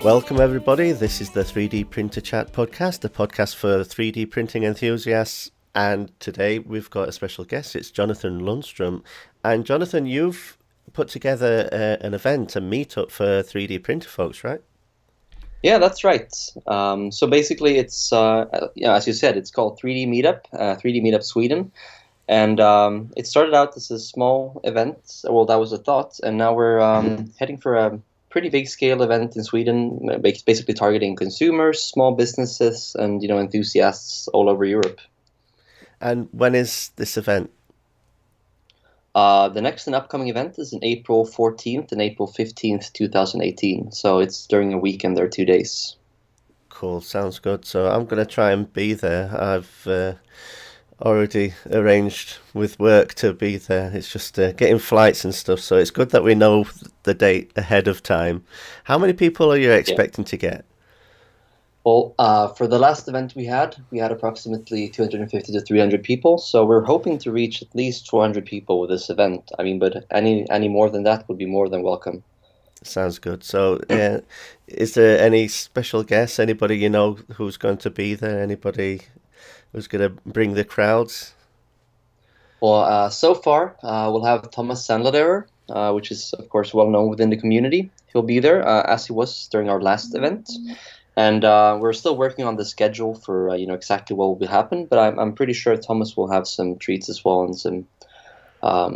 Welcome everybody, this is the 3D Printer Chat podcast, a podcast for 3D printing enthusiasts, and today we've got a special guest. It's Jonathan Lundstrom. And Jonathan, you've put together an event, a meetup for 3D printer folks, right? Yeah, that's right. So basically it's, as you said, it's called 3D Meetup, 3D Meetup Sweden. And it started out as a small event. Well, that was a thought. And now we're heading for a pretty big scale event in Sweden, basically targeting consumers, small businesses, and enthusiasts all over Europe. And when is this event? The next and upcoming event is in April 14th and April 15th, 2018. So it's during a weekend. There are 2 days. Cool, sounds good. So I'm going to try and be there. I've already arranged with work to be there. It's just getting flights and stuff. So it's good that we know the date ahead of time. How many people are you expecting to get? Well, for the last event we had approximately 250 to 300 people. So we're hoping to reach at least 400 people with this event. I mean, but any more than that would be more than welcome. Sounds good. So is there any special guests? Anybody you know who's going to be there? Anybody who's going to bring the crowds? Well, so far we'll have Thomas Sandleder, which is, of course, well known within the community. He'll be there, as he was during our last event. And we're still working on the schedule for exactly what will happen, but I'm pretty sure Thomas will have some treats as well and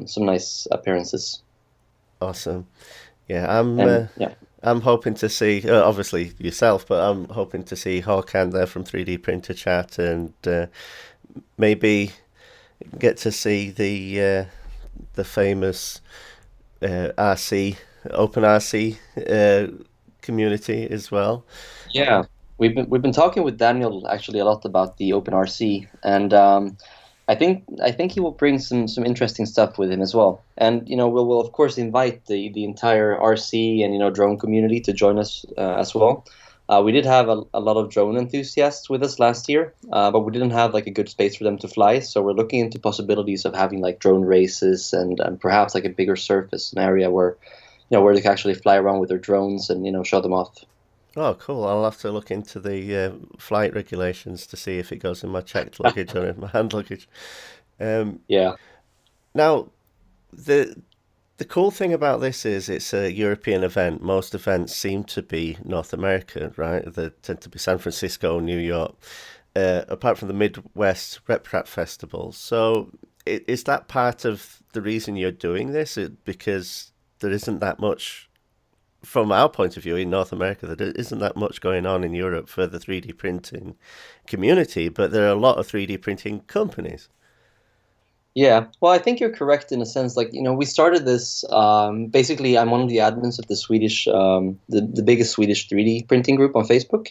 some nice appearances. Awesome. Yeah, I'm hoping to see obviously yourself, but I'm hoping to see Håkan there from 3D Printer Chat, and maybe get to see the famous RC Open RC community as well. Yeah, we've been talking with Daniel actually a lot about the OpenRC, and I think he will bring some interesting stuff with him as well. And we'll of course invite the entire RC and drone community to join us as well. We did have a lot of drone enthusiasts with us last year, but we didn't have like a good space for them to fly. So we're looking into possibilities of having like drone races and perhaps like a bigger surface, an area where where they can actually fly around with their drones and show them off. Oh, cool. I'll have to look into the flight regulations to see if it goes in my checked luggage or in my hand luggage. Yeah. Now, the cool thing about this is it's a European event. Most events seem to be North America, right? They tend to be San Francisco, New York, apart from the Midwest RepRap Festival. So is that part of the reason you're doing this? Because there isn't that much, from our point of view in North America, there isn't that much going on in Europe for the 3D printing community, but there are a lot of 3D printing companies. Yeah, well, I think you're correct in a sense. Like, we started this, basically, I'm one of the admins of the Swedish, the biggest Swedish 3D printing group on Facebook.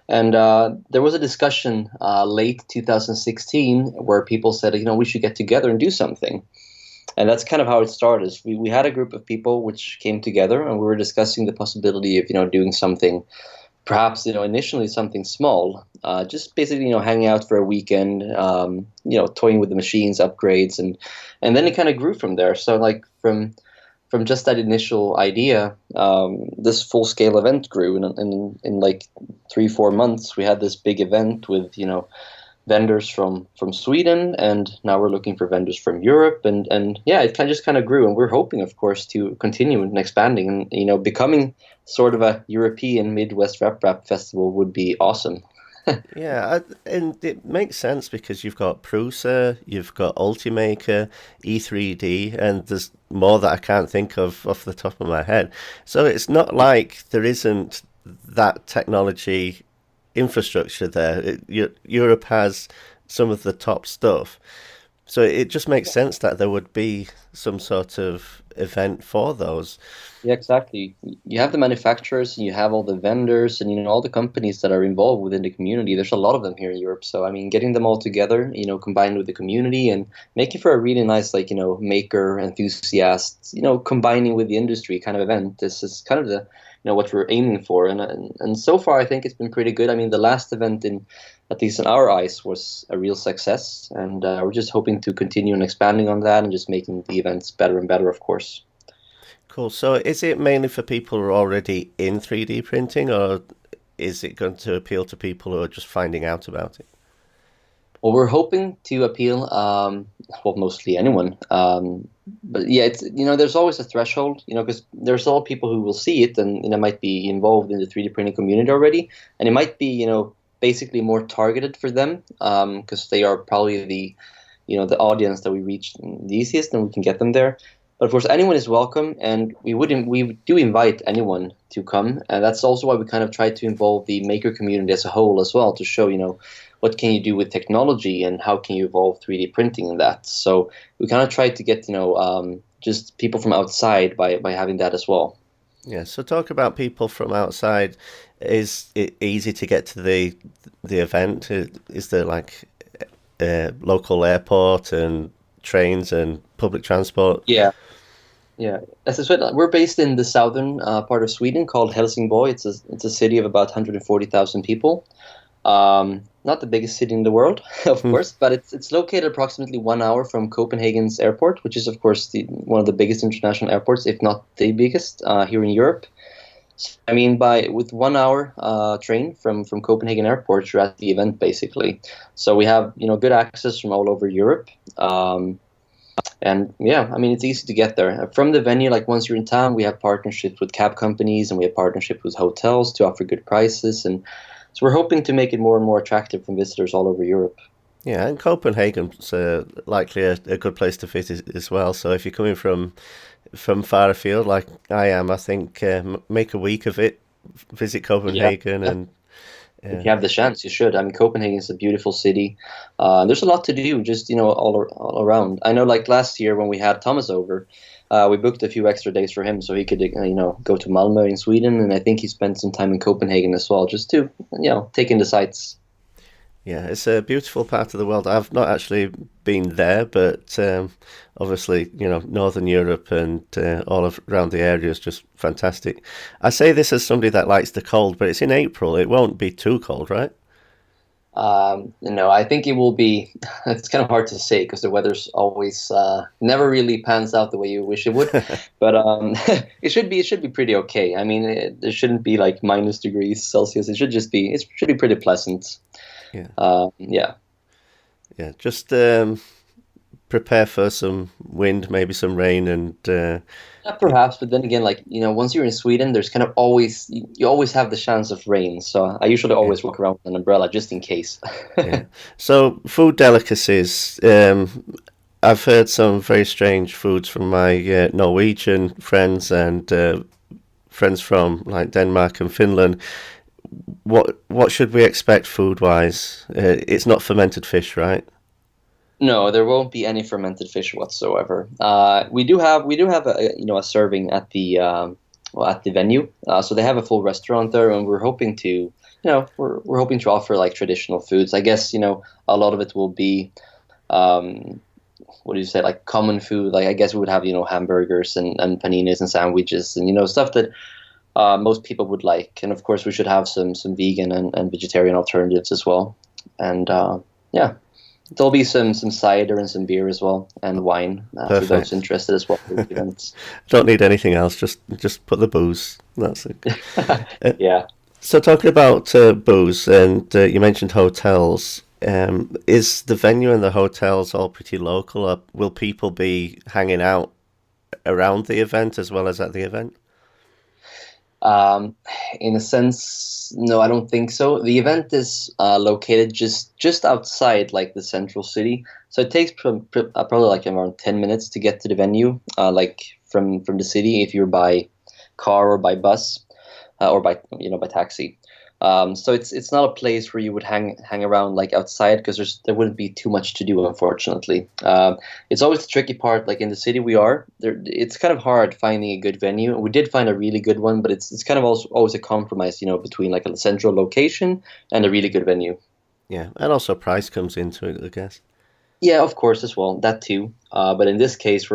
And there was a discussion late 2016 where people said, we should get together and do something. And that's kind of how it started. We had a group of people which came together, and we were discussing the possibility of doing something, perhaps initially something small, just basically hanging out for a weekend, toying with the machines, upgrades, and then it kind of grew from there. So like from just that initial idea, this full scale event grew, and in like 3-4 months we had this big event with vendors from Sweden, and now we're looking for vendors from Europe, and yeah, it just kind of grew, and we're hoping, of course, to continue and expanding, and becoming sort of a European Midwest RepRap festival would be awesome. Yeah, and it makes sense because you've got Prusa, you've got Ultimaker, E3D, and there's more that I can't think of off the top of my head. So it's not like there isn't that technology infrastructure there. Europe has some of the top stuff, so it just makes sense that there would be some sort of event for those. Yeah, exactly. You have the manufacturers, and you have all the vendors, and all the companies that are involved within the community. There's a lot of them here in Europe. So I mean, getting them all together, combined with the community, and making for a really nice, like maker enthusiasts, combining with the industry kind of event. This is kind of the what we're aiming for, and so far I think it's been pretty good. I mean, the last event, at least in our eyes, was a real success, and we're just hoping to continue and expanding on that, and just making the events better and better, of course. Cool. So is it mainly for people who are already in 3D printing, or is it going to appeal to people who are just finding out about it? Well, we're hoping to appeal, well, mostly anyone. But yeah, it's there's always a threshold, because there's all people who will see it and might be involved in the 3D printing community already, and it might be basically more targeted for them, because they are probably the audience that we reach the easiest, and we can get them there. But of course, anyone is welcome, and we do invite anyone to come, and that's also why we kind of try to involve the maker community as a whole as well, to show what can you do with technology and how can you evolve 3D printing in that. So we kind of try to get just people from outside by having that as well. Yeah. So talk about people from outside. Is it easy to get to the event? Is there like a local airport and trains and public transport? Yeah. Yeah, as I said, we're based in the southern part of Sweden called Helsingborg. It's a city of about 140,000 people. Not the biggest city in the world, of Hmm. course, but it's located approximately 1 hour from Copenhagen's airport, which is of course one of the biggest international airports, if not the biggest, here in Europe. So, I mean, by with 1 hour train from Copenhagen airport, you're at the event basically. So we have good access from all over Europe. And yeah, I mean, it's easy to get there. From the venue, like once you're in town, we have partnerships with cab companies and we have partnerships with hotels to offer good prices. And so we're hoping to make it more and more attractive from visitors all over Europe. Yeah, and Copenhagen's likely a good place to visit as well. So if you're coming from far afield like I am, I think make a week of it, visit Yeah. Copenhagen, and If uh, you have the chance, you should. I mean, Copenhagen is a beautiful city. There's a lot to do, just all around. I know, like last year when we had Thomas over, we booked a few extra days for him so he could, go to Malmö in Sweden, and I think he spent some time in Copenhagen as well, just to, take in the sights. yeah, it's a beautiful part of the world. I've not actually been there, but obviously, Northern Europe and all of around the area is just fantastic. I say this as somebody that likes the cold, but it's in April. It won't be too cold, right? No, I think it will be. It's kind of hard to say because the weather's always never really pans out the way you wish it would. But it should be pretty okay. I mean, there shouldn't be like minus degrees Celsius. It should be pretty pleasant. Yeah, Yeah. yeah. Just prepare for some wind, maybe some rain, and Perhaps, but then again, like once you're in Sweden, there's kind of always you always have the chance of rain. So I usually yeah, always walk around with an umbrella just in case. yeah. So food delicacies. I've heard some very strange foods from my Norwegian friends and friends from like Denmark and Finland. What should we expect food wise? It's not fermented fish, right? No, there won't be any fermented fish whatsoever. We do have a serving at the at the venue. So they have a full restaurant there, and we're hoping to offer like traditional foods. I guess a lot of it will be um, what do you say, like common food. Like I guess we would have hamburgers and paninis and sandwiches and stuff that most people would like. And of course, we should have some vegan and vegetarian alternatives as well. And yeah. There'll be some cider and some beer as well, and wine for those Perfect. interested as well for the events. Don't need anything else. Just put the booze. That's it. Uh, Yeah. so talking about booze, and you mentioned hotels. Is the venue and the hotels all pretty local? Or will people be hanging out around the event as well as at the event? Um, in a sense, no, I don't think so. The event is located just outside like the central city, so it takes probably like around 10 minutes to get to the venue, like from the city if you're by car or by bus or by taxi. So it's not a place where you would hang around like outside because there wouldn't be too much to do, unfortunately. It's always the tricky part. Like in the city we are, there it's kind of hard finding a good venue. We did find a really good one, but it's kind of also always a compromise, between like a central location and a really good venue. Yeah, and also price comes into it, I guess. Yeah, of course, as well, that too. But in this case,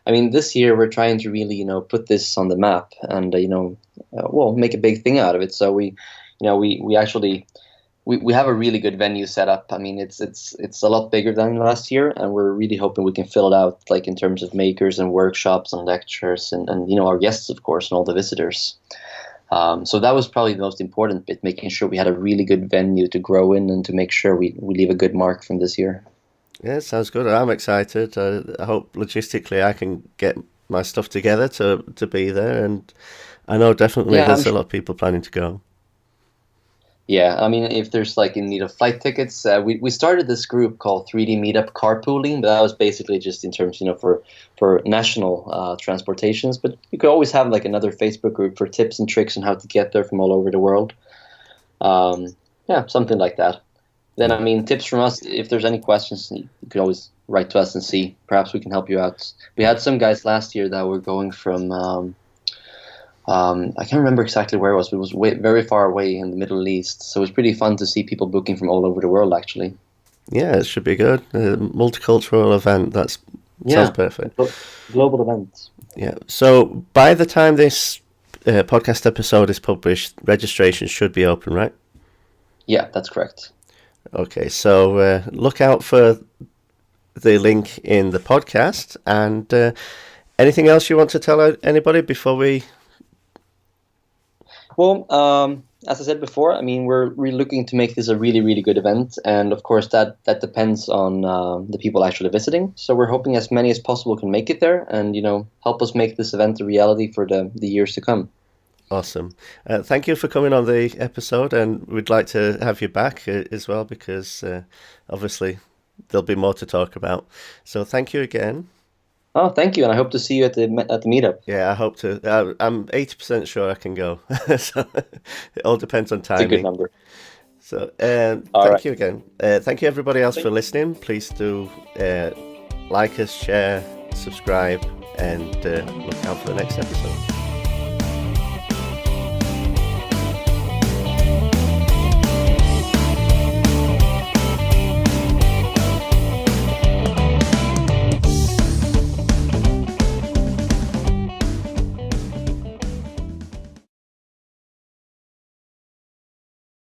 I mean, this year we're trying to really, put this on the map and, well, make a big thing out of it. So we actually we have a really good venue set up. I mean, it's a lot bigger than last year, and we're really hoping we can fill it out, like in terms of makers and workshops and lectures, and our guests, of course, and all the visitors. So that was probably the most important bit, making sure we had a really good venue to grow in and to make sure we leave a good mark from this year. Yeah, sounds good. I'm excited. I hope logistically I can get my stuff together to be there, and I know definitely Yeah, there's a lot of people planning to go. yeah. I mean, if there's like in need of flight tickets, we started this group called 3D Meetup Carpooling, but that was basically just in terms, for national transportations. But you could always have like another Facebook group for tips and tricks on how to get there from all over the world. Yeah, something like that. Then, I mean, tips from us. If there's any questions, you could always write to us and see. Perhaps we can help you out. We had some guys last year that were going from. I can't remember exactly where it was, but it was very far away in the Middle East. So it was pretty fun to see people booking from all over the world, actually. Yeah, it should be good. A multicultural event. That sounds Yeah, perfect. global events. Yeah. So by the time this podcast episode is published, registration should be open, right? Yeah, that's correct. Okay. So look out for the link in the podcast. And anything else you want to tell anybody before we? Well, as I said before, I mean, we're really looking to make this a really, really good event, and of course, that depends on the people actually visiting. So we're hoping as many as possible can make it there, and help us make this event a reality for the years to come. Awesome. Thank you for coming on the episode, and we'd like to have you back as well because obviously there'll be more to talk about. So thank you again. Oh, thank you, and I hope to see you at the meetup. Yeah, I hope to. I'm 80% sure I can go. So it all depends on It's a good timing. number. So All thank right. you again. Thank you everybody else for listening. Please do like us, share, subscribe, and look out for the next episode.